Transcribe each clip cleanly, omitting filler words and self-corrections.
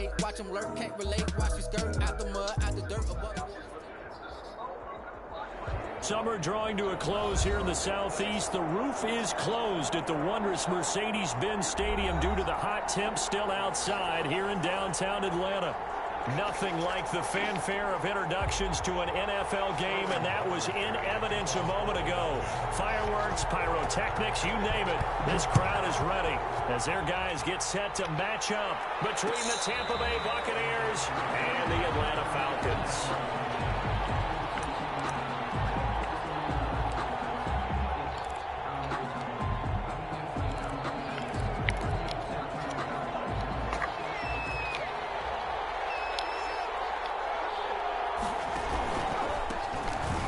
hate. Watch them lurk, can't relate. Watch me skirt out the mud, out the dirt. Summer drawing to a close here in the southeast. The roof is closed at the wondrous Mercedes-Benz Stadium due to the hot temps still outside here in downtown Atlanta. Nothing like the fanfare of introductions to an NFL game, and that was in evidence a moment ago. Fireworks, pyrotechnics, you name it. This crowd is ready as their guys get set to match up between the Tampa Bay Buccaneers and the Atlanta Falcons.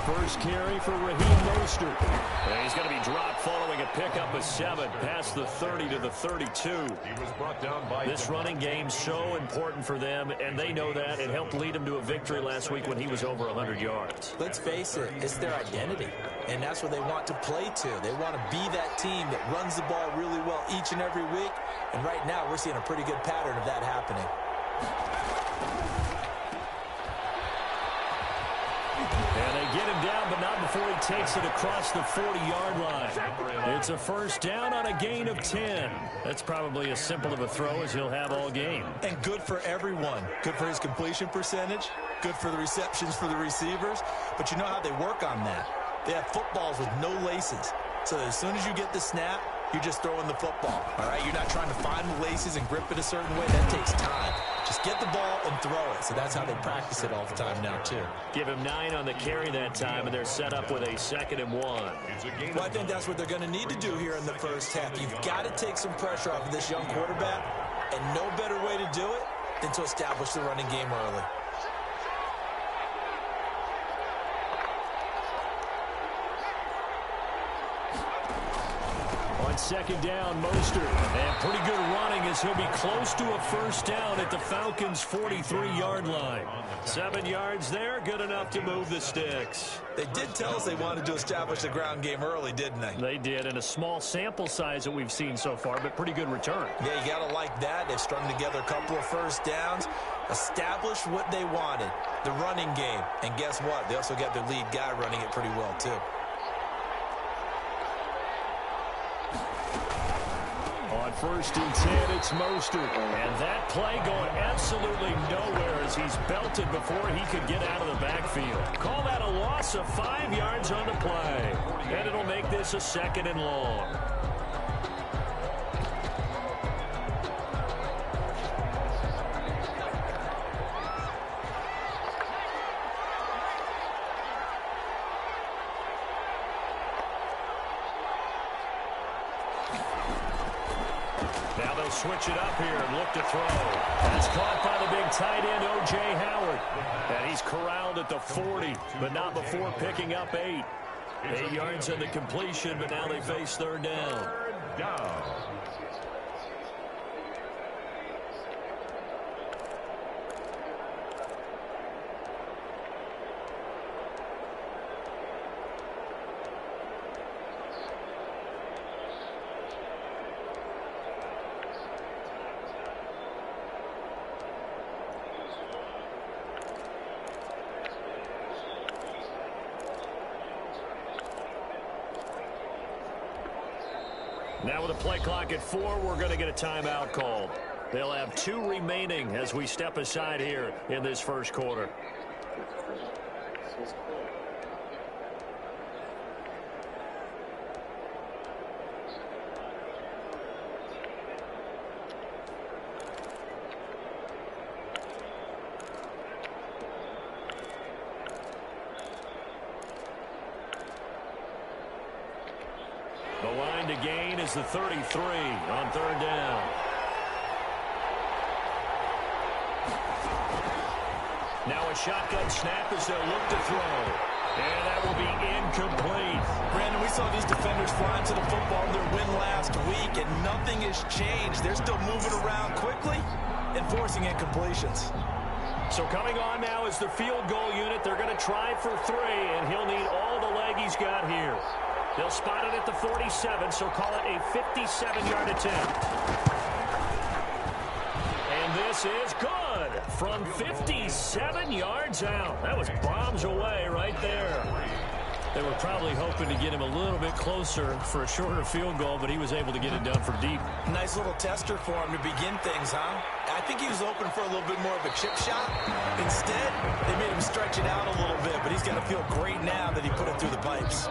First carry for Raheem Mostert. And he's going to be dropped following a pickup of 7 past the 30 to the 32. He was brought down by this running game so important for them, and they know that. It helped lead them to a victory last week when he was over 100 yards. Let's face it, it's their identity, and that's what they want to play to. They want to be that team that runs the ball really well each and every week, and right now we're seeing a pretty good pattern of that happening. And they get him down, but not before he takes it across the 40-yard line. It's a first down on a gain of 10. That's probably as simple of a throw as he'll have all game. And good for everyone. Good for his completion percentage. Good for the receptions for the receivers. But you know how they work on that. They have footballs with no laces. So as soon as you get the snap, you're just throwing the football. All right, you're not trying to find the laces and grip it a certain way. That takes time. Just get the ball and throw it. So that's how they practice it all the time now, too. Give him 9 on the carry that time, and they're set up with a 2nd and 1. Well, I think that's what they're going to need to do here in the first half. You've got to take some pressure off of this young quarterback, and no better way to do it than to establish the running game early. On 2nd down, Mostert. And pretty good running as he'll be close to a first down at the Falcons' 43-yard line. 7 yards there, good enough to move the sticks. They did tell us they wanted to establish the ground game early, didn't they? They did, and a small sample size that we've seen so far, but pretty good return. Yeah, you got to like that. They've strung together a couple of first downs, established what they wanted, the running game. And guess what? They also got their lead guy running it pretty well, too. On 1st and 10, it's Mostert. And that play going absolutely nowhere as he's belted before he could get out of the backfield. Call that a loss of 5 yards on the play. And it'll make this a 2nd and long. Switch it up here and look to throw. That's caught by the big tight end, O.J. Howard. And he's corralled at the 40, but not before picking up 8. 8 yards on the completion, but now they face 3rd down. Third down. Now with a play clock at 4, we're going to get a timeout called. They'll have 2 remaining as we step aside here in this first quarter. The line to gain is the 33 on 3rd down. Now a shotgun snap as they'll look to throw. And that will be incomplete. Brandon, we saw these defenders flying to the football in their win last week, and nothing has changed. They're still moving around quickly and forcing incompletions. So coming on now is the field goal unit. They're going to try for 3, and he'll need all the leg he's got here. They'll spot it at the 47, so call it a 57-yard attempt. And this this is good from 57 yards out. That was bombs away right there. They were probably hoping to get him a little bit closer for a shorter field goal, but he was able to get it done for deep. Nice little tester for him to begin things, huh? I think he was open for a little bit more of a chip shot. Instead, they made him stretch it out a little bit, but he's going to feel great now that he put it through the pipes.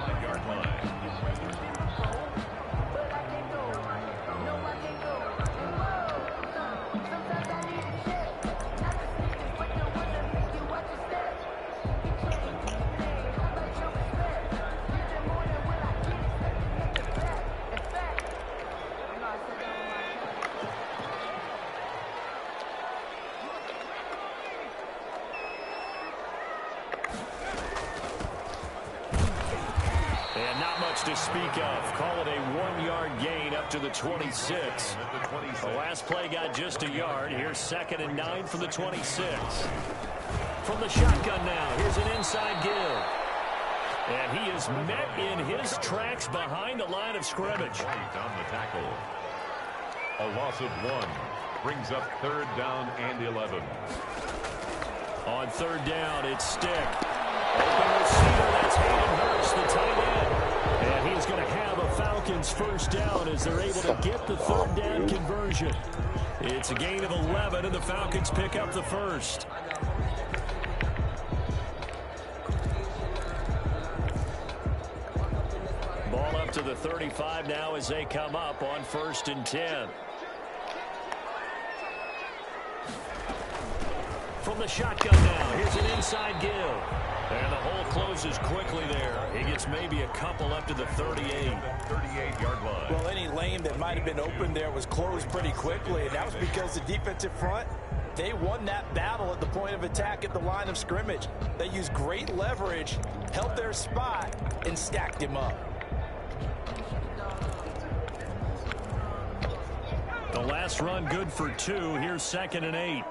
To speak of. Call it a 1-yard gain up to the 26. The last play got just a yard. Here's 2nd and 9 from the 26. From the shotgun now, here's an inside give. And he is met in his tracks behind the line of scrimmage. On the tackle. A loss of 1 brings up 3rd down and 11. On 3rd down, it's Stick. Open receiver, that's Hayden Hurst, the tight end. And he's going to have a Falcons first down as they're able to get the 3rd down conversion. It's a gain of 11, and the Falcons pick up the first. Ball up to the 35 now as they come up on 1st and 10. From the shotgun now, here's an inside give. And the hole closes quickly there. He gets maybe a couple up to the 38. 38-yard line. Well, any lane that might have been open there was closed pretty quickly, and that was because the defensive front, they won that battle at the point of attack at the line of scrimmage. They used great leverage, held their spot, and stacked him up. The last run good for 2. Here's 2nd and 8.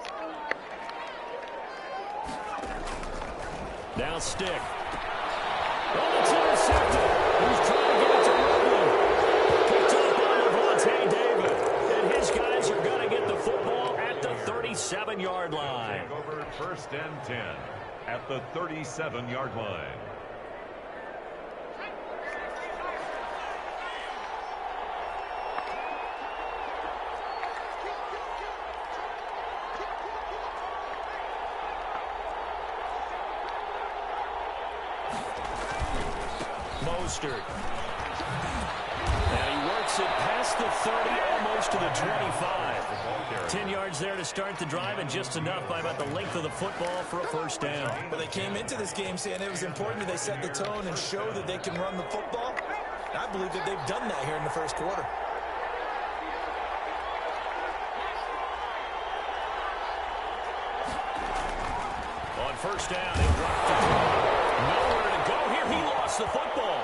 Now Stick. Oh, it's intercepted. He's trying to get it to Ridley. Picked up by Levante David. And his guys are going to get the football at the 37-yard line. Over 1st and 10 at the 37-yard line. Mostert. And he works it past the 30, almost to the 25. 10 yards there to start the drive, and just enough by about the length of the football for a first down. Well, they came into this game saying it was important that they set the tone and show that they can run the football. I believe that they've done that here in the first quarter. On first down, he'll drop the throw. Nowhere to go here. He lost the football.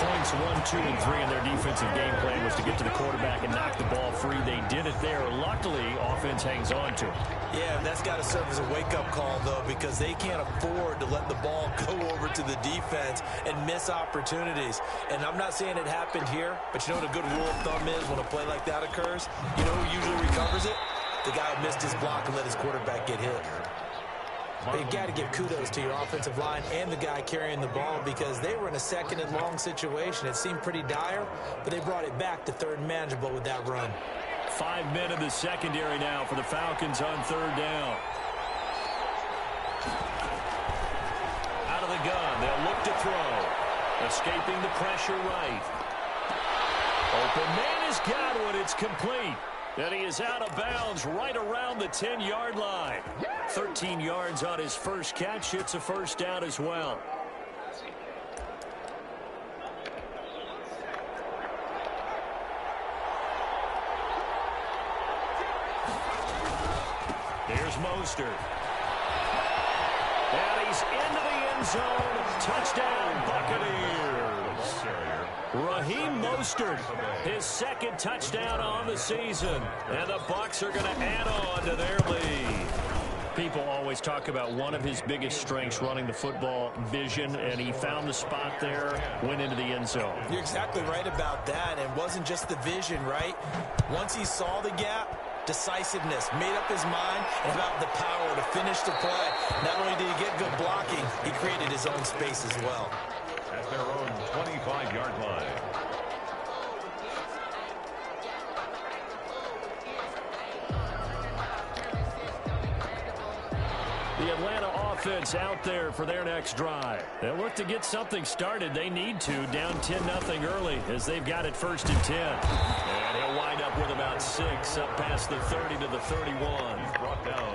Points 1, 2, and 3 in their defensive game plan was to get to the quarterback and knock the ball free. They did it there. Luckily, offense hangs on to it. Yeah, that's got to serve as a wake-up call, though, because they can't afford to let the ball go over to the defense and miss opportunities. And I'm not saying it happened here, but you know what a good rule of thumb is when a play like that occurs? You know who usually recovers it? The guy who missed his block and let his quarterback get hit. But you've got to give kudos to your offensive line and the guy carrying the ball, because they were in a 2nd and long situation. It seemed pretty dire, but they brought it back to 3rd and manageable with that run. 5 men in the secondary now for the Falcons on 3rd down. Out of the gun, they'll look to throw. Escaping the pressure right. Open man has got one. It's complete. And he is out of bounds right around the 10-yard line. 13 yards on his first catch. It's a first down as well. Here's Mostert. And he's into the end zone. Touchdown, Buccaneers. Raheem Mostert, his 2nd touchdown on the season. And the Bucks are going to add on to their lead. People always talk about one of his biggest strengths, running the football, vision, and he found the spot there, went into the end zone. You're exactly right about that. It wasn't just the vision, right? Once he saw the gap, decisiveness, made up his mind, and about the power to finish the play. Not only did he get good blocking, he created his own space as well. At their own 25-yard line. The Atlanta offense out there for their next drive. They'll look to get something started. They need to, down 10-0 early as they've got it 1st and 10. And he'll wind up with about 6 up past the 30 to the 31.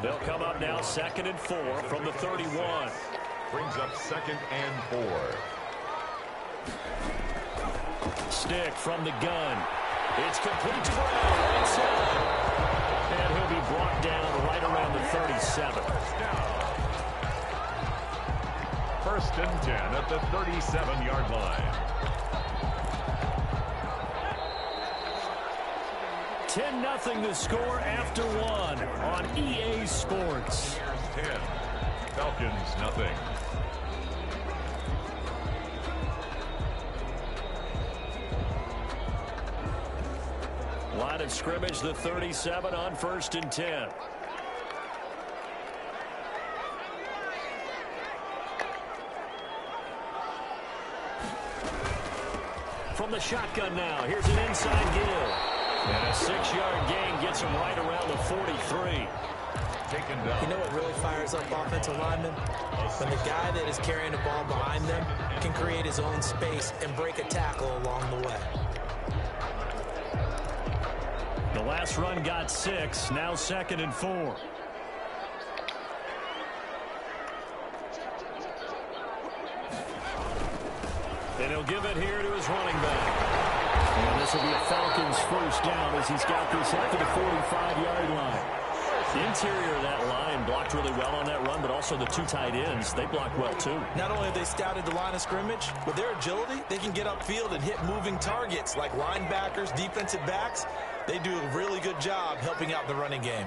They'll come up now 2nd and 4 from the 31. Brings up 2nd and 4. Stick from the gun. It's complete to Brown inside. And he'll be brought down right around the 37. 1st and 10 at the 37-yard line. 10-0 the score after 1 on EA Sports. 10. Falcons nothing. Line of scrimmage, the 37 on 1st and 10. From the shotgun now, here's an inside give. And a 6-yard gain gets him right around the 43. Taken down. You know what really fires up offensive linemen? When the guy that is carrying the ball behind them can create his own space and break a tackle along the way. The last run got 6, now 2nd and 4. And he'll give it here to his running back. And this will be a Falcons 1st down as he's got this up to the 45-yard line. The interior of that line blocked really well on that run, but also the 2 tight ends, they blocked well too. Not only have they scouted the line of scrimmage, with their agility, they can get upfield and hit moving targets like linebackers, defensive backs. They do a really good job helping out the running game.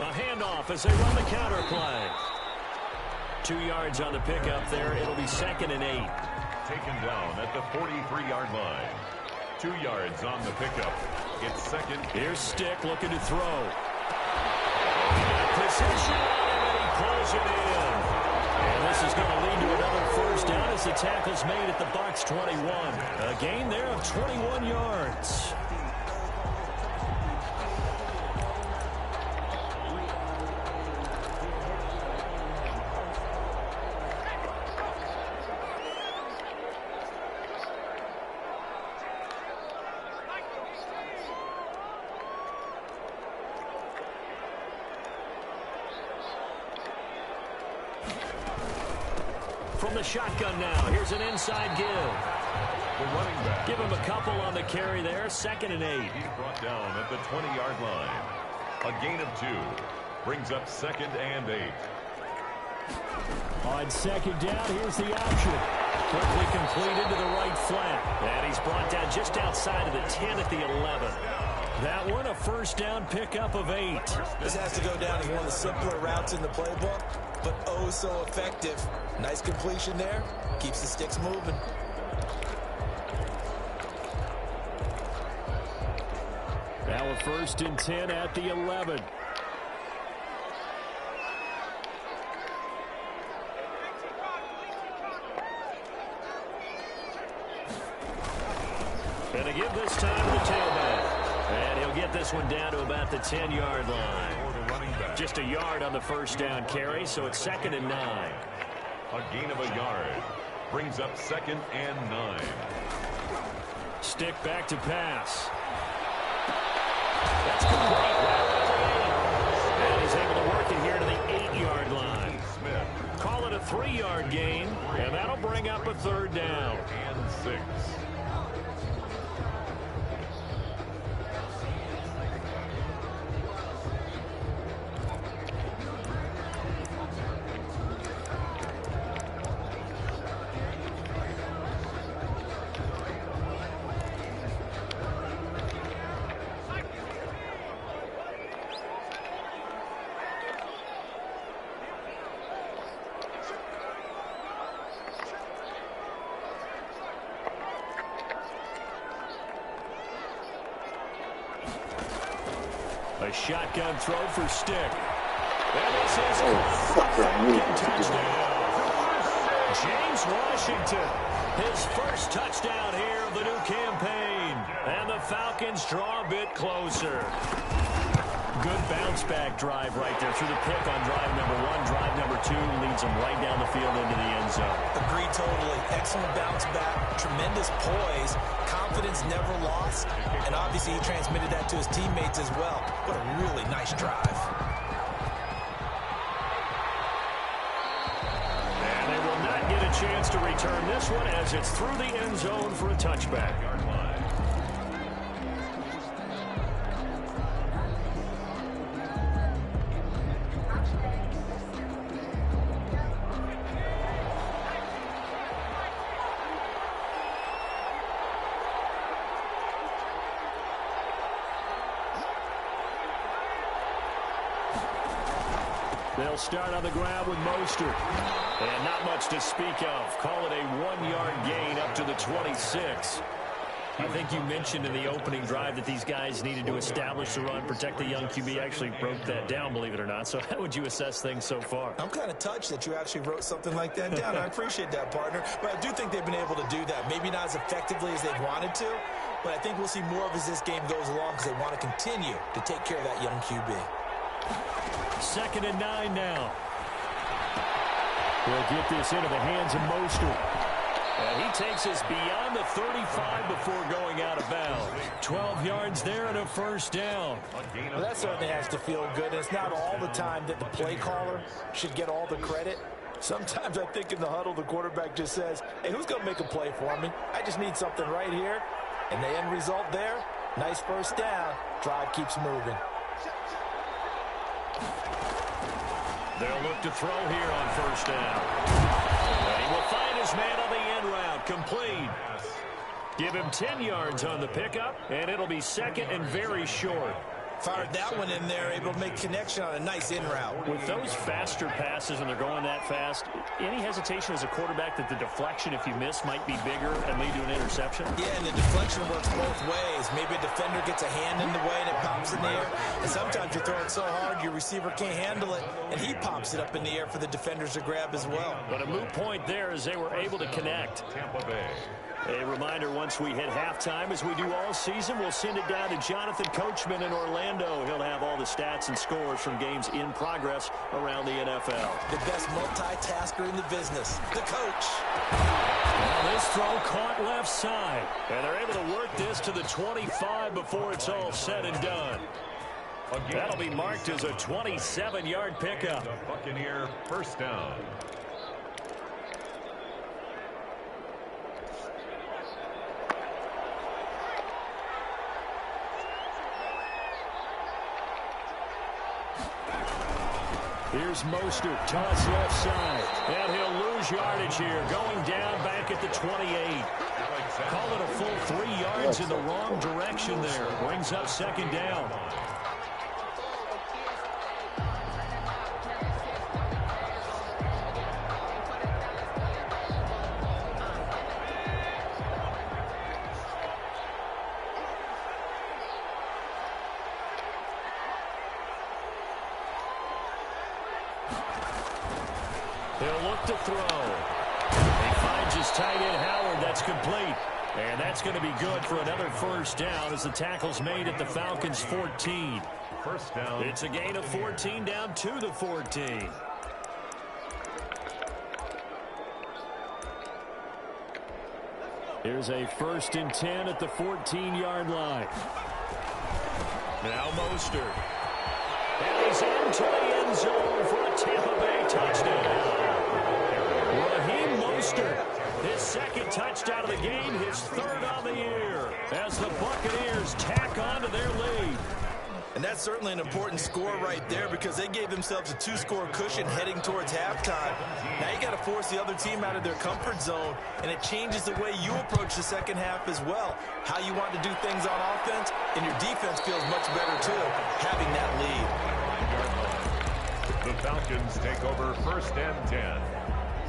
A handoff as they run the counter play. 2 yards on the pickup there. It'll be 2nd and 8. Taken down at the 43-yard line. 2 yards on the pickup. It's 2nd. Here's Stick looking to throw. Position and he pulls it in. And this is going to lead to another 1st down as the tackle's made at the Bucks 21. A gain there of 21 yards. From the shotgun now, here's an inside give. The running back. Give him a couple on the carry there, 2nd and 8. He's brought down at the 20-yard line. A gain of 2. Brings up 2nd and 8. On 2nd down, here's the option. Quickly completed to the right flat. And he's brought down just outside of the 10 at the 11. That one, a 1st down pickup of 8. This has to go down as one of the simpler routes in the playbook, but oh so effective. Nice completion there. Keeps the sticks moving. Now a 1st and 10 at the 11. And a give this time to the tailback. And he'll get this one down to about the 10-yard line. Just a yard on the 1st down carry, so it's 2nd and 9. A gain of a yard. Brings up 2nd and 9. Stick back to pass. That's complete. And he's able to work it here to the 8-yard line. Smith. Call it a 3-yard gain, and that'll bring up a 3rd down. And 6. A shotgun throw for Stick. And this is caught for a touchdown. James Washington, his first touchdown here of the new campaign. And the Falcons draw a bit closer. Good bounce-back drive right there through the pick on drive number 1. Drive number 2 leads them right down the field into the end zone. Agree totally. Excellent bounce back. Tremendous poise. Confidence never lost. And obviously he transmitted that to his teammates as well. What a really nice drive. And they will not get a chance to return this one as it's through the end zone for a touchback. They'll start on the ground with Mostert. And not much to speak of. Call it a 1-yard gain up to the 26. I think you mentioned in the opening drive that these guys needed to establish the run, protect the young QB. Actually broke that down, believe it or not. So how would you assess things so far? I'm kind of touched that you actually wrote something like that down. I appreciate that, partner. But I do think they've been able to do that. Maybe not as effectively as they've wanted to, but I think we'll see more of as this game goes along because they want to continue to take care of that young QB. 2nd and 9 now. They'll get this into the hands of Mostert. And he takes us beyond the 35 before going out of bounds. 12 yards there and a first down. Well, that certainly has to feel good. And it's not all the time that the play caller should get all the credit. Sometimes I think in the huddle, the quarterback just says, hey, who's going to make a play for me? I just need something right here. And the end result there, nice first down. Drive keeps moving. They'll look to throw here on first down. And he will find his man on the end route. Complete. Give him 10 yards on the pickup, and it'll be 2nd and very short. Fired that one in there, able to make connection on a nice in route. With those faster passes and they're going that fast, any hesitation as a quarterback that the deflection, if you miss, might be bigger and lead to an interception? Yeah, and the deflection works both ways. Maybe a defender gets a hand in the way and it pops in the air. And sometimes you throw it so hard your receiver can't handle it, and he pops it up in the air for the defenders to grab as well. But a moot point there as they were able to connect. Tampa Bay. A reminder, once we hit halftime, as we do all season, we'll send it down to Jonathan Coachman in Orlando. He'll have all the stats and scores from games in progress around the NFL. The best multitasker in the business, the coach. Now this throw caught left side. And they're able to work this to the 25 before it's all said and done. That'll be marked as a 27-yard pickup. The Buccaneer first down. Here's Mostert, toss left side. And he'll lose yardage here, going down back at the 28. Call it a full 3 yards in the wrong direction there. Brings up 2nd down. He'll look to throw. He finds his tight end, Howard. That's complete. And that's going to be good for another first down as the tackle's made at the Falcons' 14. First down. It's a gain of 14 down to the 14. Here's a 1st and 10 at the 14-yard line. Now Mostert. And he's into the end zone for a Tampa Bay touchdown. Raheem Mostert, his 2nd touchdown of the game, his 3rd on the year, as the Buccaneers tack on to their lead. And that's certainly an important score right there because they gave themselves a 2-score cushion heading towards halftime. Now you got to force the other team out of their comfort zone, and it changes the way you approach the second half as well. How you want to do things on offense, and your defense feels much better too, having that lead. The Falcons take over 1st and 10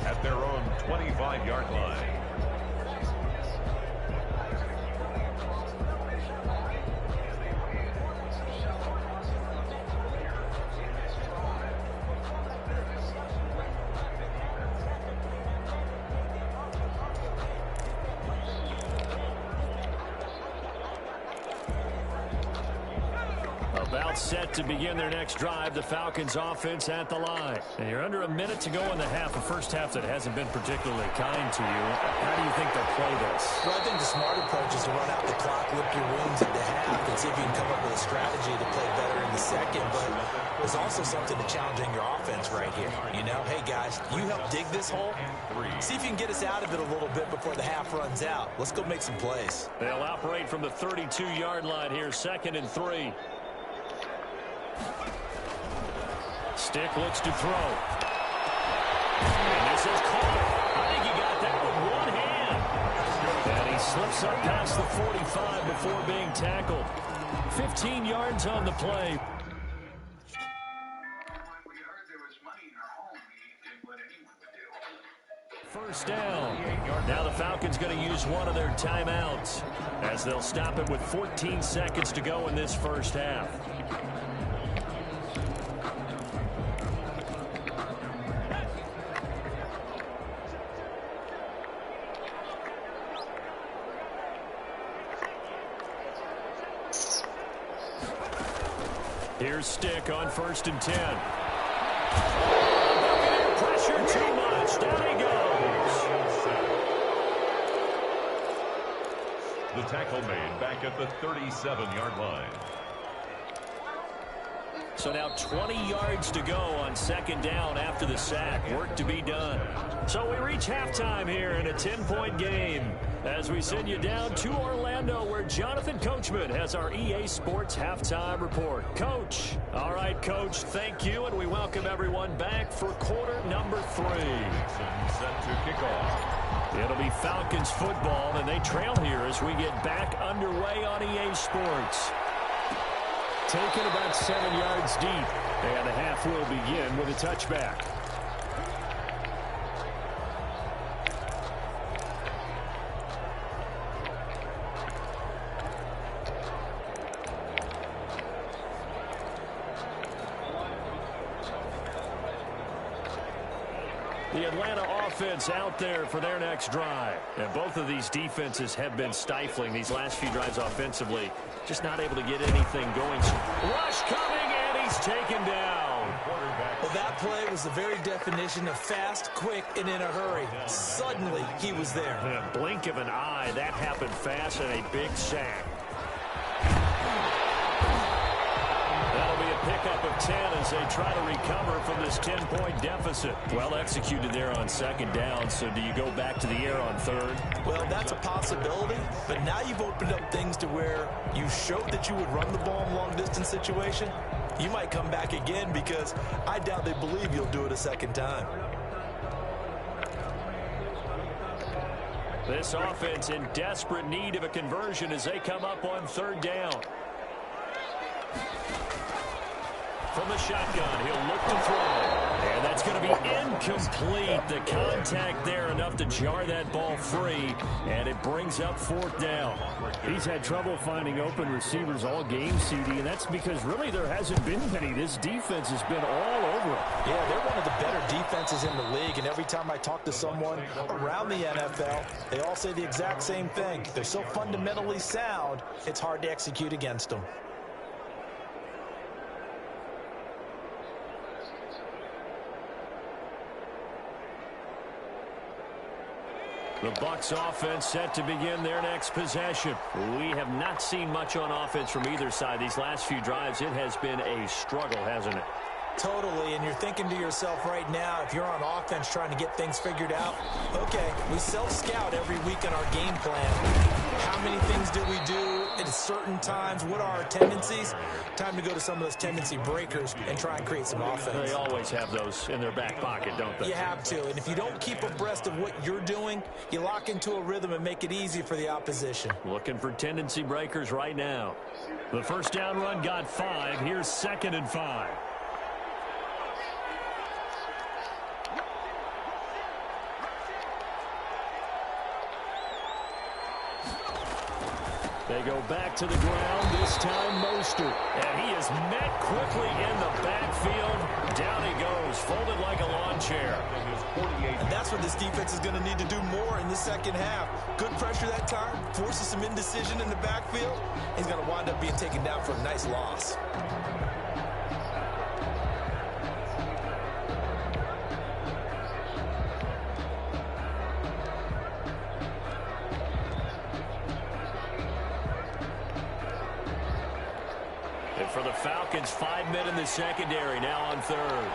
at their own 25-yard line. About set to begin their next drive. The Falcons offense at the line. And you're under a minute to go in the half. A first half that hasn't been particularly kind to you. How do you think they'll play this? Well, I think the smart approach is to run out the clock, lick your wounds at the half, and see if you can come up with a strategy to play better in the second. But there's also something to challenging your offense right here. You know, hey, guys, you help dig this hole. See if you can get us out of it a little bit before the half runs out. Let's go make some plays. They'll operate from the 32-yard line here, 2nd and 3. Stick looks to throw. And this is caught. I think he got that with one hand. And he slips up past the 45 before being tackled. 15 yards on the play. First down. Now the Falcons going to use one of their timeouts as they'll stop it with 14 seconds to go in this first half. Here's Stick on 1st and 10. Pressure too much. Down he goes. The tackle made back at the 37-yard line. So now 20 yards to go on 2nd down after the sack. Work to be done. So we reach halftime here in a 10-point game as we send you down to Orlando where Jonathan Coachman has our EA Sports halftime report. Coach. All right, Coach, thank you, and we welcome everyone back for quarter number 3. Set to kick off. It'll be Falcons football, and they trail here as we get back underway on EA Sports. Taken about 7 yards deep, and the half will begin with a touchback. The Atlanta offense out there for their next drive. And both of these defenses have been stifling these last few drives offensively. Just not able to get anything going. Rush coming, and he's taken down. Well, that play was the very definition of fast, quick, and in a hurry. Suddenly, he was there. In a blink of an eye, that happened fast and a big sack. That'll be a pickup of 10 as they try to recover from this 10-point deficit. Well executed there on 2nd down, so do you go back to the air on 3rd? Well, that's a possibility, but now you've opened up things to where you showed that you would run the ball in long-distance situation. You might come back again because I doubt they believe you'll do it a second time. This offense in desperate need of a conversion as they come up on 3rd down. From the shotgun, he'll look to throw. And that's going to be incomplete. The contact there enough to jar that ball free. And it brings up 4th down. He's had trouble finding open receivers all game, CD, and that's because really there hasn't been many. This defense has been all over him. Yeah, they're one of the better defenses in the league, and every time I talk to someone around the NFL, they all say the exact same thing. They're so fundamentally sound, it's hard to execute against them. The Bucks offense set to begin their next possession. We have not seen much on offense from either side. These last few drives, it has been a struggle, hasn't it? Totally, and you're thinking to yourself right now, if you're on offense trying to get things figured out, okay, we self-scout every week in our game plan. How many things do we do at certain times? What are our tendencies? Time to go to some of those tendency breakers and try and create some offense. They always have those in their back pocket, don't they? You have to, and if you don't keep abreast of what you're doing, you lock into a rhythm and make it easy for the opposition. Looking for tendency breakers right now. The first down run got 5. Here's 2nd and 5. They go back to the ground, this time Mostert. And he is met quickly in the backfield. Down he goes, folded like a lawn chair. And that's what this defense is going to need to do more in the second half. Good pressure that time, forces some indecision in the backfield. He's going to wind up being taken down for a nice loss. And for the Falcons, 5 men in the secondary, now on third.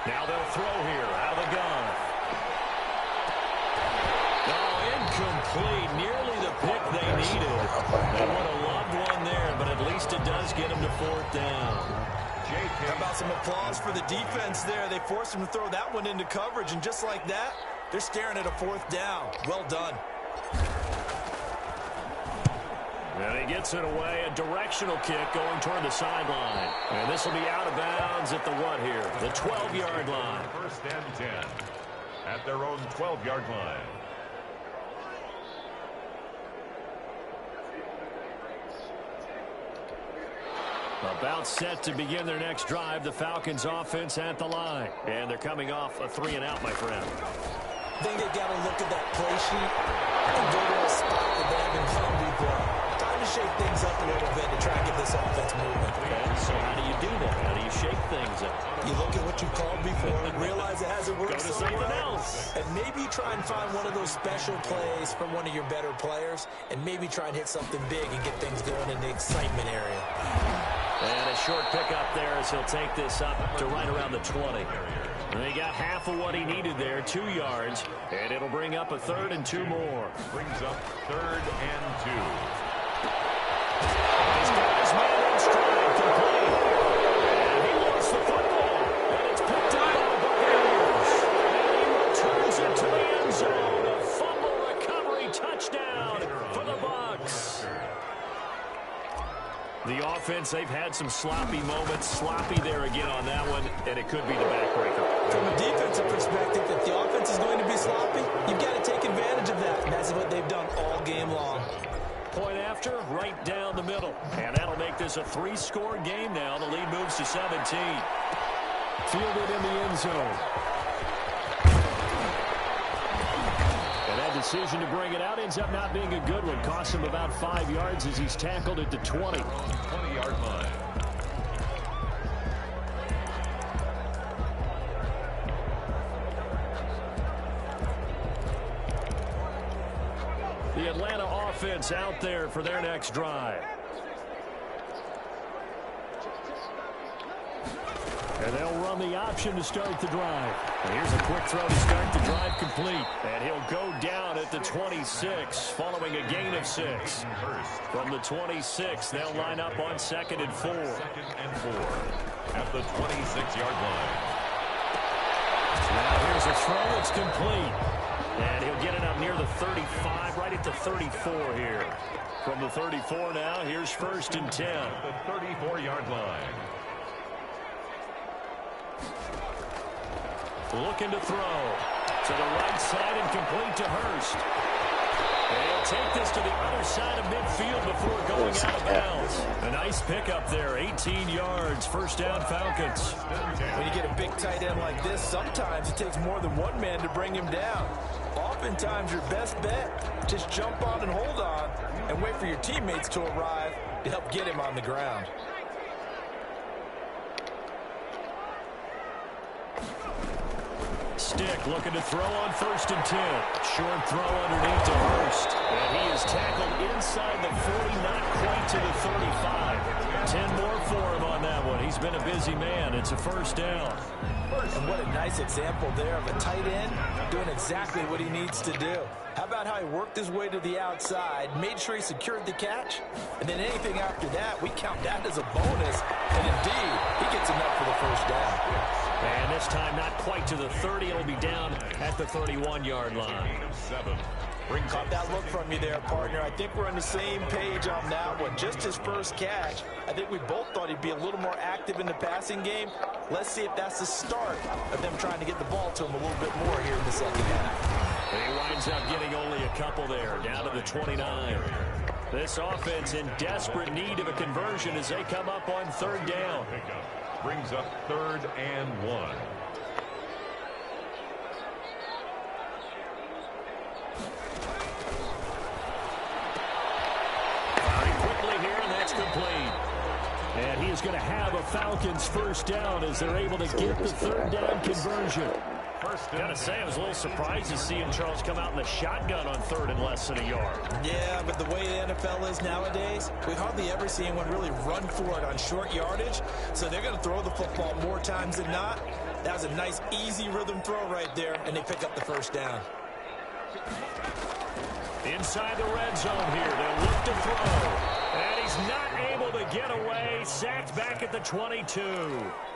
Now they'll throw here, out of the gun. Oh, incomplete. Nearly the pick they needed. They would have loved one there, but at least it does get them to fourth down. How about some applause for the defense there? They forced him to throw that one into coverage, and just like that, they're staring at a fourth down. Well done. And he gets it away, a directional kick going toward the sideline. And this will be out of bounds at the what here? The 12-yard line. First and 10 at their own 12-yard line. About set to begin their next drive, the Falcons offense at the line. And they're coming off a 3-and-out, my friend. I think they got to look at that play sheet and go to a spot that they haven't come before. Time to shake things up a little bit to try and get this offense moving. Okay, so how do you do that? How do you shake things up? You look at what you called before, realize it hasn't worked Go to somewhere something else. And maybe try and find one of those special plays from one of your better players, and maybe try and hit something big and get things going in the excitement area. And a short pickup there as he'll take this up to right around the 20. And he got half of what he needed there, 2 yards, and it'll bring up a 3rd and 2 more. Brings up 3rd and 2. He's got his man in stride, complete. And he lost the football, and it's picked up by the Buccaneers. And he returns it to the end zone. A fumble recovery touchdown for the Bucks. The offense, they've had some sloppy moments. Sloppy there again on that one, and it could be the backbreaker. From a defensive perspective, if the offense is going to be sloppy, you've got to take advantage of that. And that's what they've done all game long. Point after, right down the middle. And that'll make this a 3-score game now. The lead moves to 17. Fielded in the end zone. And that decision to bring it out ends up not being a good one. Costs him about 5 yards as he's tackled at the 20. 20-yard line. The Atlanta offense out there for their next drive. And they'll run the option to start the drive. And here's a quick throw to start the drive complete. And he'll go down at the 26 following a gain of 6. From the 26, they'll line up on 2nd and 4. 2nd and 4 at the 26-yard line. Now here's a throw that's complete. And he'll get it up near the 35, right at the 34 here. From the 34 now, here's 1st and 10. The 34-yard line. Looking to throw to the right side and complete to Hurst. And he'll take this to the other side of midfield before going out of bounds. A nice pickup there, 18 yards, 1st down Falcons. When you get a big tight end like this, sometimes it takes more than one man to bring him down. Oftentimes your best bet, just jump on and hold on and wait for your teammates to arrive to help get him on the ground. Stick looking to throw on 1st and 10. Short throw underneath to Hurst. And he is tackled inside the 40, not quite to the 35. 10 more for him on that one. He's been a busy man. It's a 1st down. And what a nice example there of a tight end doing exactly what he needs to do. How about how he worked his way to the outside, made sure he secured the catch, and then anything after that, we count that as a bonus. And indeed, he gets enough for the 1st down. And this time not quite to the 30. It'll be down at the 31-yard line. Gain of 7. Caught that look from you there, partner. I think we're on the same page on that one. Just his first catch. I think we both thought he'd be a little more active in the passing game. Let's see if that's the start of them trying to get the ball to him a little bit more here in the second half. He winds up getting only a couple there, down to the 29. This offense in desperate need of a conversion as they come up on third down. Brings up 3rd and 1. Complete. And he is going to have a Falcons first down as they're able to get the third down conversion. Gotta say, I was a little surprised to see him, Charles, come out in the shotgun on third and less than a yard. Yeah, but the way the NFL is nowadays, we hardly ever see anyone really run for it on short yardage. So they're going to throw the football more times than not. That was a nice, easy rhythm throw right there, and they pick up the first down. Inside the red zone here, they'll look to throw. And he's not able to get away. Sacked back at the 22.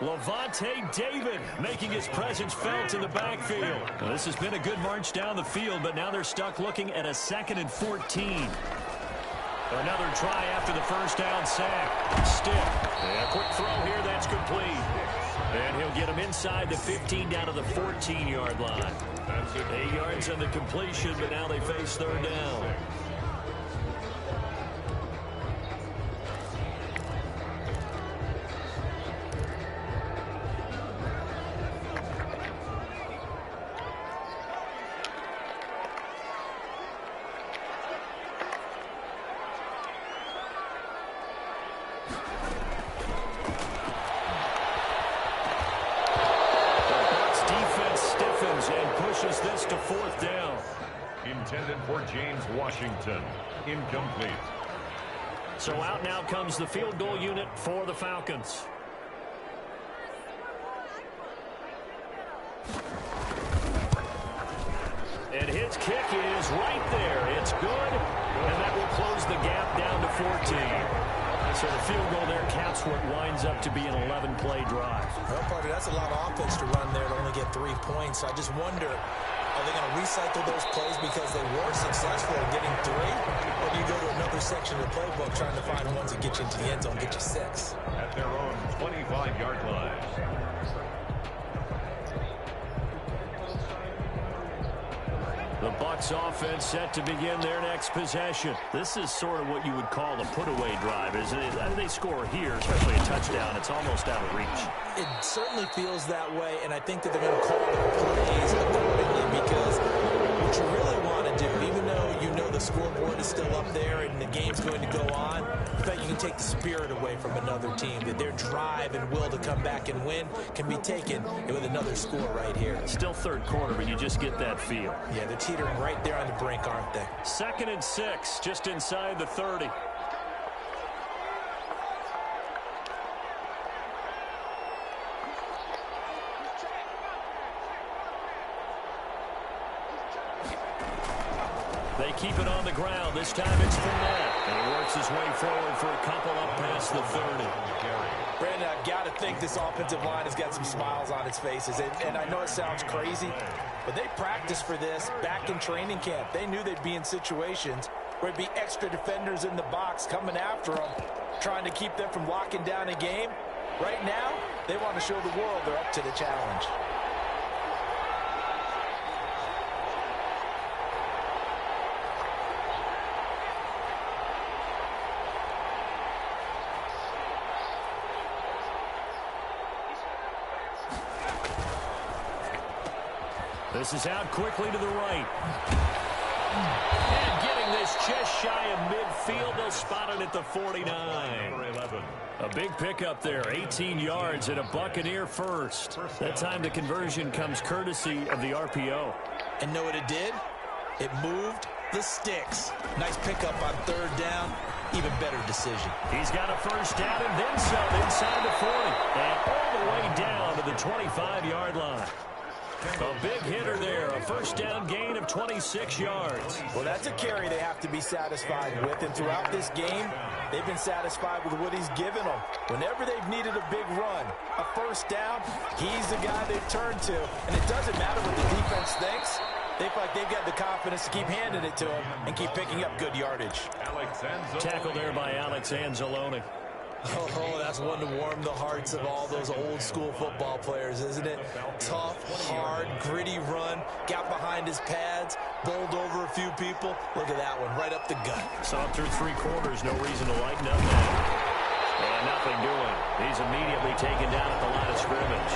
Levante David making his presence felt in the backfield. Well, this has been a good march down the field, but now they're stuck looking at a 2nd and 14. Another try after the first down sack. Stiff. And a quick throw here, that's complete. And he'll get him inside the 15 down to the 14-yard line. 8 yards on the completion, but now they face third down. This to 4th down. Intended for James Washington. Incomplete. So out now comes the field goal unit for the Falcons. And his kick is right there. It's good. And that will close the gap down to 14. So the field goal there caps what winds up to be an 11-play drive. Well, partner, that's a lot of offense to run there to only get 3 points. So I just wonder, are they going to recycle those plays because they were successful in getting 3? Or do you go to another section of the playbook trying to find ones that get you into the end zone, get you 6? At their own 25-yard line. The Bucks offense set to begin their next possession. This is sort of what you would call a put-away drive, isn't it? As they score here, especially a touchdown, it's almost out of reach. It certainly feels that way, and I think that they're going to call their plays accordingly because what you really want to do, even though you know the scoreboard is still up there and the game's going to go on, but you can take the spirit away from another team, that their drive and will to come back and win can be taken with another score right here. Still third quarter, but you just get that feel. Yeah, they're teetering right there on the brink, aren't they? 2nd and 6, just inside the 30. They keep it on the ground. This time it's Fournette. And he works his way forward for a couple up past the 30. Brandon, I've got to think this offensive line has got some smiles on its faces. And I know it sounds crazy, but they practiced for this back in training camp. They knew they'd be in situations where it'd be extra defenders in the box coming after them, trying to keep them from locking down a game. Right now, they want to show the world they're up to the challenge. This is out quickly to the right. And getting this just shy of midfield. They'll spot it at the 49. A big pickup there, 18 yards and a Buccaneer first. That time the conversion comes courtesy of the RPO. And know what it did? It moved the sticks. Nice pickup on third down. Even better decision. He's got a first down and then some inside the 40. And all the way down to the 25-yard line. A big hitter there, a first down gain of 26 yards. Well, that's a carry they have to be satisfied with, and throughout this game, they've been satisfied with what he's given them. Whenever they've needed a big run, a first down, he's the guy they've turned to. And it doesn't matter what the defense thinks. They feel like they've got the confidence to keep handing it to him and keep picking up good yardage. Tackle there by Alex Anzalone. Oh, that's one to warm the hearts of all those old-school football players, isn't it? Tough, hard, gritty run, got behind his pads, bowled over a few people. Look at that one, right up the gut. Saw through 3 quarters, no reason to lighten up now. And nothing doing. He's immediately taken down at the line of scrimmage.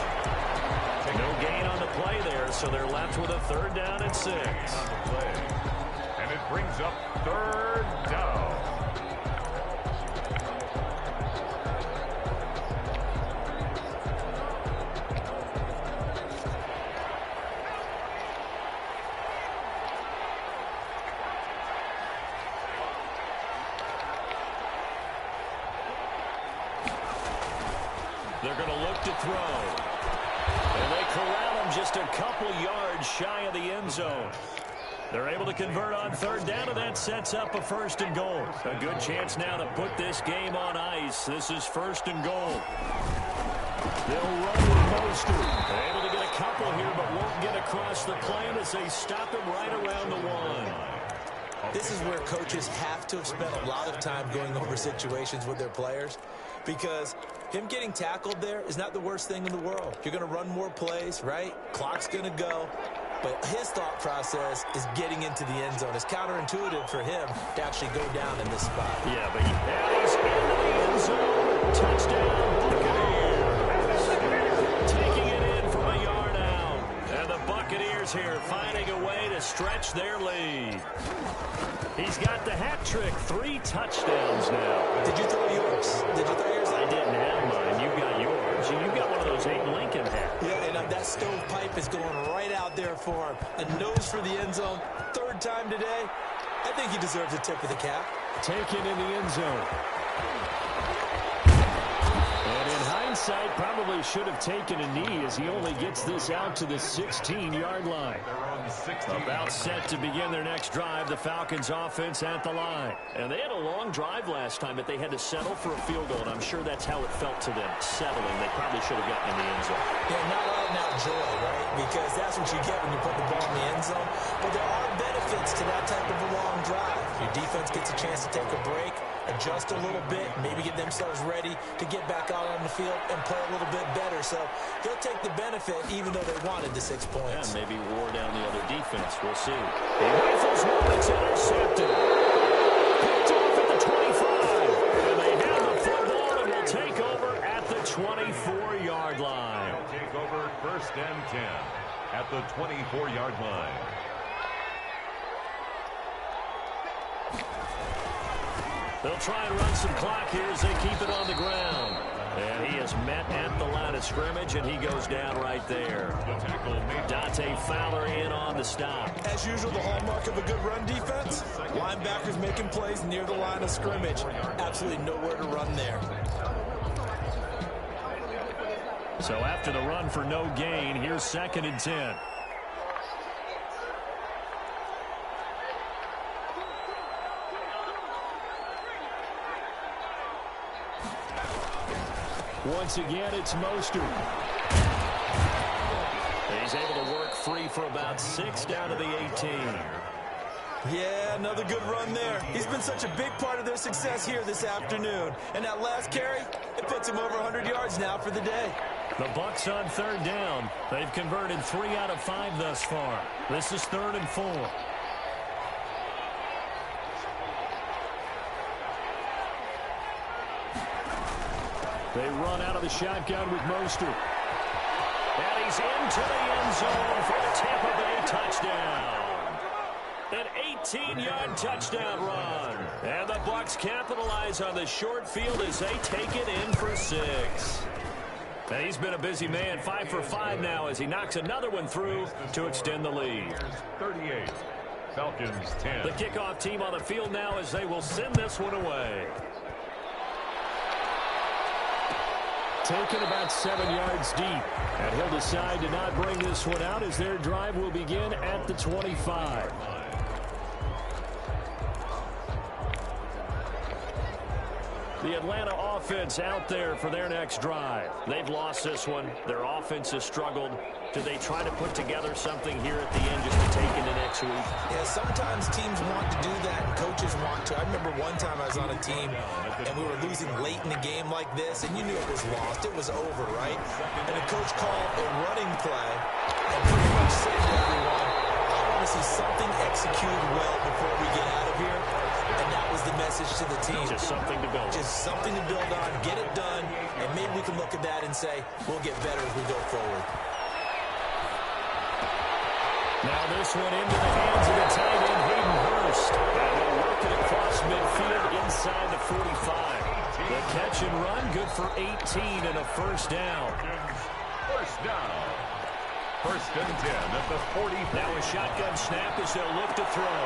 No gain on the play there, so they're left with a 3rd down and 6. And it brings up 3rd down. They're going to look to throw. And they corral him just a couple yards shy of the end zone. They're able to convert on 3rd down, and that sets up a 1st and goal. A good chance now to put this game on ice. This is 1st and goal. They'll run with Mostert. Able to get a couple here, but won't get across the plane as they stop him right around the 1. This is where coaches have to have spent a lot of time going over situations with their players, because him getting tackled there is not the worst thing in the world. You're going to run more plays, right? Clock's going to go. But his thought process is getting into the end zone. It's counterintuitive for him to actually go down in this spot. Yeah, but he's into the end zone. Touchdown, Buccaneers. Taking it in from a yard out. And the Buccaneers here finding a way to stretch their lead. He's got the hat trick. 3 touchdowns now. Did you throw yours? Did you throw yours? I didn't have mine. You got yours. You got one of those Abe Lincoln hats. Yeah, and that stovepipe is going right out there for him. A nose for the end zone. 3rd time today. I think he deserves a tip of the cap. Taken in the end zone. And in hindsight, probably should have taken a knee as he only gets this out to the 16-yard line. About set to begin their next drive, the Falcons offense at the line. And they had a long drive last time, but they had to settle for a field goal, and I'm sure that's how it felt to them, settling. They probably should have gotten in the end zone. Yeah, not out and out joy, right? Because that's what you get when you put the ball in the end zone. But there are benefits to that type of a long drive. Your defense gets a chance to take a break, adjust a little bit, maybe get themselves ready to get back out on the field and play a little bit better. So they'll take the benefit even though they wanted the 6 points. Yeah, maybe wore down the other defense. We'll see. He rifles one. It's intercepted. Picked off at the 25. And they have the football and will take over at the 24-yard line. They'll take over 1st and 10 at the 24-yard line. They'll try and run some clock here as they keep it on the ground. And he is met at the line of scrimmage, and he goes down right there. Dante Fowler in on the stop. As usual, the hallmark of a good run defense, linebackers making plays near the line of scrimmage. Absolutely nowhere to run there. So after the run for no gain, here's 2nd and 10. Once again, it's Mostert. He's able to work free for about 6 down to the 18. Yeah, another good run there. He's been such a big part of their success here this afternoon. And that last carry, it puts him over 100 yards now for the day. The Bucks on 3rd down. They've converted 3 out of 5 thus far. This is 3rd and 4. They run out of the shotgun with Mostert. And he's into the end zone for a Tampa Bay touchdown. An 18-yard touchdown run. And the Bucks capitalize on the short field as they take it in for 6. And he's been a busy man, 5 for 5 now as he knocks another one through to extend the lead. 38. Falcons 10. The kickoff team on the field now as they will send this one away. Taken about 7 yards deep. And he'll decide to not bring this one out as their drive will begin at the 25. The Atlanta offense out there for their next drive. They've lost this one. Their offense has struggled. Do they try to put together something here at the end just to take into next week? Yeah, sometimes teams want to do that and coaches want to. I remember one time I was on a team and we were losing late in the game like this, and you knew it was lost. It was over, right? And the coach called a running play and pretty much said to everyone, I want to see something executed well before we get out of here. And that was the message to the team. Just something to build. Just something to build on, get it done, and maybe we can look at that and say, we'll get better as we go forward. Now this one into the hands of the tight end, Hayden Hurst. And they'll work it across midfield inside the 45. The catch and run, good for 18 and a first down. First down. First and 10 at the 40. Now a shotgun snap as they'll look to throw.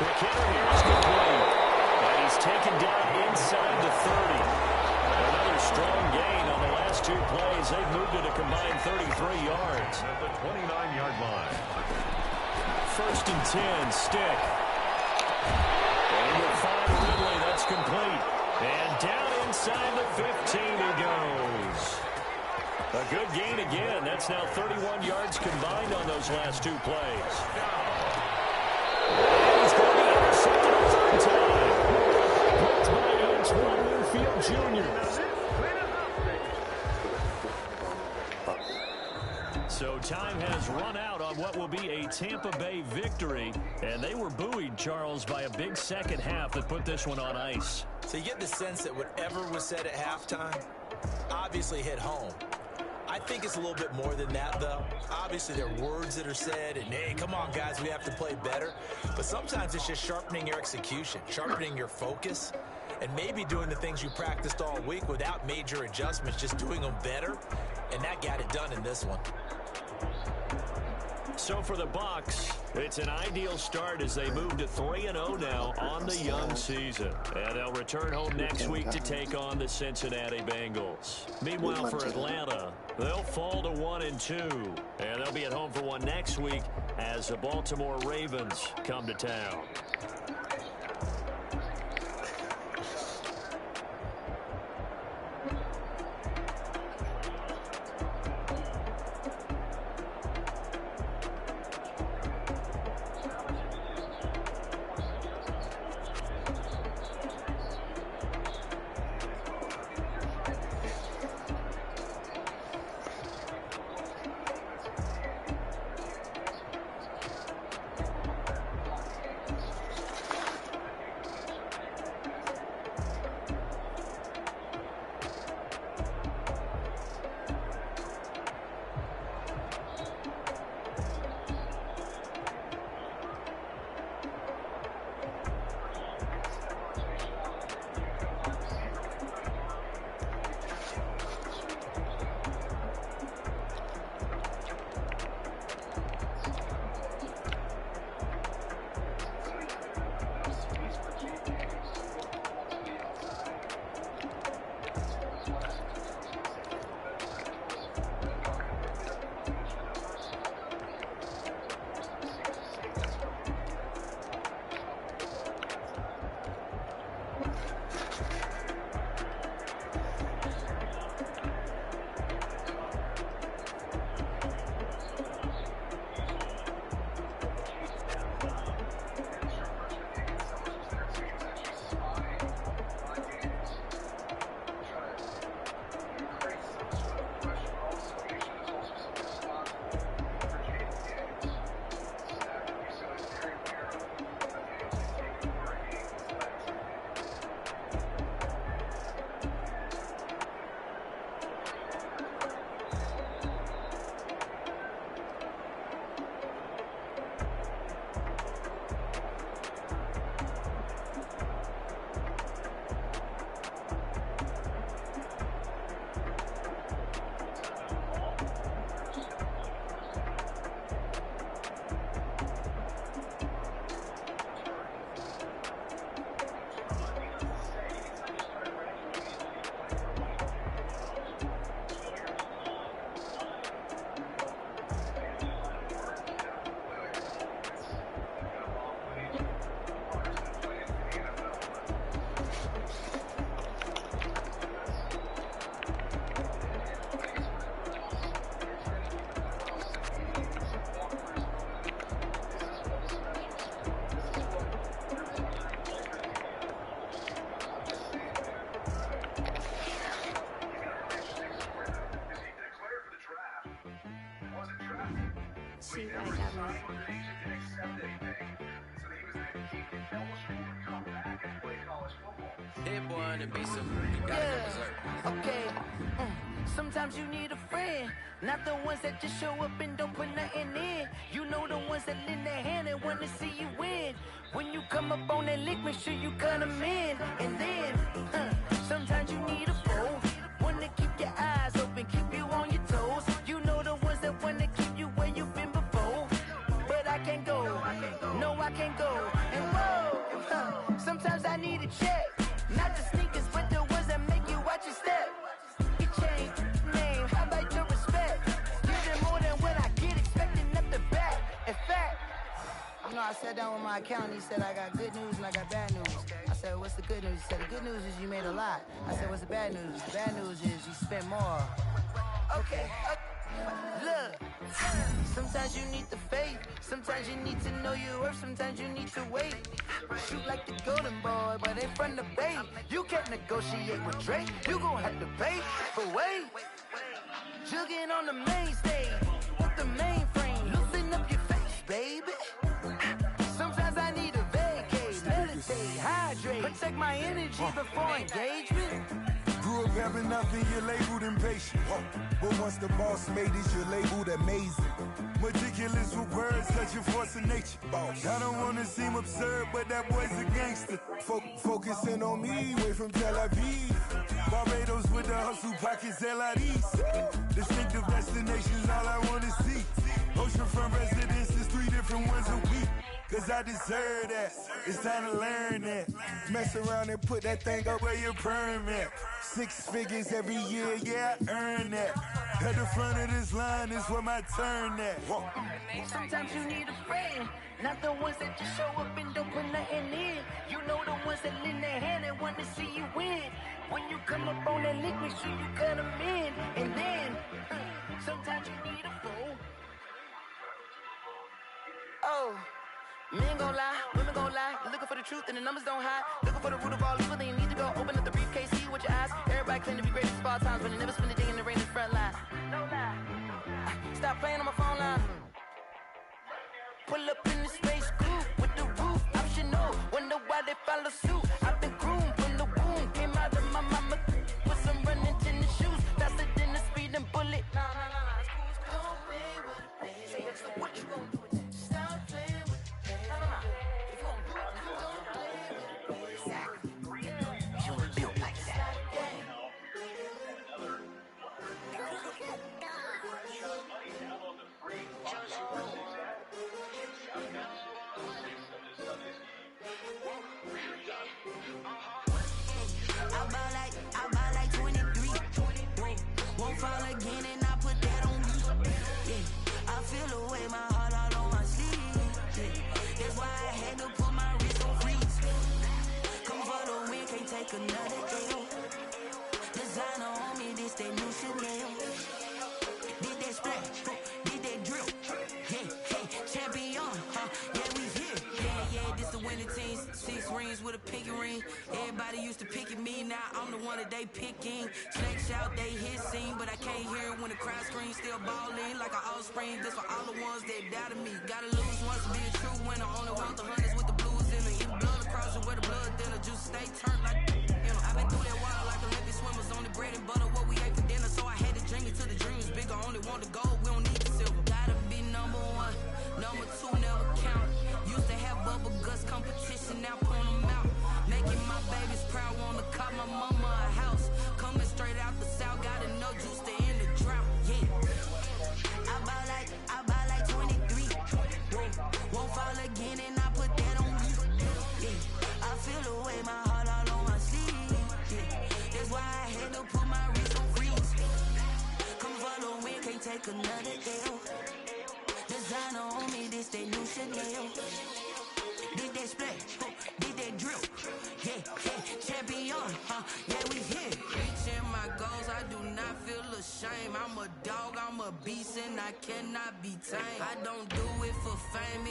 The kicker here is complete. And he's taken down inside the 30. Another strong gain on the last two plays. They've moved it a combined 33 yards. At the 29-yard line. First and 10, stick. And we'll find Ridley, that's complete. And down inside the 15 he goes. A good gain again. That's now 31 yards combined on those last two plays. And he's going to be intercepted a third time. Blocked by Antoine Winfield Jr. So time has run out on what will be a Tampa Bay victory. And they were buoyed, Charles, by a big second half that put this one on ice. So you get the sense that whatever was said at halftime obviously hit home. I think it's a little bit more than that, though. Obviously, there are words that are said, and, hey, come on, guys, we have to play better. But sometimes it's just sharpening your execution, sharpening your focus, and maybe doing the things you practiced all week without major adjustments, just doing them better, and that got it done in this one. So for the Bucks, it's an ideal start as they move to 3-0 now on the young season. And they'll return home next week to take on the Cincinnati Bengals. Meanwhile, for Atlanta, they'll fall to 1-2. And they'll be at home for one next week as the Baltimore Ravens come to town. Hit boy on the beat, so you gotta go berserk. Okay. Sometimes you need a friend, not the ones that just show up and don't put nothing in. You know the ones that lend their hand and want to see you win. When you come up on that lick, make sure you cut them in. And then, sometimes you need a foe, one to keep your eyes open, keep you on your toes. You know the ones that want to keep you where you've been before. But I can't go, no I can't go. And whoa, sometimes I need a check, not the sneakers, but the ones that make you watch your step. I sat down with my accountant, he said I got good news and I got bad news. I said, what's the good news? He said, the good news is you made a lot. I said, what's the bad news? The bad news is you spent more. Okay. Look, sometimes you need the faith, sometimes you need to know your worth, sometimes you need to wait. Shoot like the golden boy, but in front of Bay. You can't negotiate with Drake, you gon' have to pay for wait. Jugging on the main stage, with the mainframe, loosen up your face, baby. Sometimes I need a vacate, meditate, hydrate, protect my energy before engagement. Grew up having nothing, you're labeled impatient. But once the boss made it, you're labeled amazing. Meticulous with words, such a force of nature. I don't wanna seem absurd, but that boy's a gangster. Focusing on me, way from Tel Aviv. Barbados with the hustle pockets, LIDs. Distinctive destinations, all I wanna see. Oceanfront residences, 3 different ones a week. Cause I deserve that, it's time to learn that. Mess around and put that thing up where your permit. 6 figures every year, yeah, I earn that. At the front of this line is where my turn at. Sometimes you need a friend, not the ones that just show up and don't put nothing in. You know the ones that lend their hand and want to see you win. When you come up on that lick, make sure you cut them in. And then, sometimes you need a fool. Oh. Men gon' lie, women gon' lie. You're looking for the truth and the numbers don't hide. Looking for the root of all evil, then you need to go open up the briefcase, see with your eyes. Everybody claim to be greatest of all times, but they never spend a day in the rain in the front line. No lie. Stop playing on my phone line. Pull up in the space coupe with the roof optional. Wonder why they follow suit. I've been groomed from the womb, came out of my mama with some running tennis shoes, faster than the speeding bullet. Nah. Don't play with it, baby. What you gonna do? I buy like 23. Won't fall again and I put that on me. Yeah, I feel away my heart all on my sleeve. Yeah, that's why I had to put my wrist on freeze. Come for the win, can't take another L. Designer on me, this that new Chanel. Did that splash, did that drill. Yeah, champion, yeah, we here. Yeah, this the winning team. 6 rings with a pinky ring. Everybody used to pick at me, now I'm the one that they picking. Snake shout, they hit scene, but I can't hear it when the crowd screams. Still balling like an offspring. This for all the ones that doubted me. Gotta lose once to be a true winner. Only want the hunters with the blues in it. Even blood across you where the blood thinner. Juice stay turned like, you know. I've been through that water like Olympic swimmers. Only bread and butter, what we ate for dinner. So I had to drink it till the dream was bigger. Only want the gold, we don't need the silver. Gotta be number 1, number 2 never count. Used to have bubble guts competition, now point them out. Making my babies proud, wanna call my mama a house. Coming straight out the south, gotta know juice to end the drought. Yeah, I buy like 23. Won't fall again and I put that on me. Yeah, I feel away my heart all on my sleeve. Yeah, that's why I had to put my wrist on freeze. Come follow me, can't take another L. Designer on me, this that new Chanel. Did that splash, did that drill. Yeah, champion, yeah, we here. Reaching my goals, I do not feel ashamed. I'm a dog, I'm a beast, and I cannot be tamed. I don't do it for fame.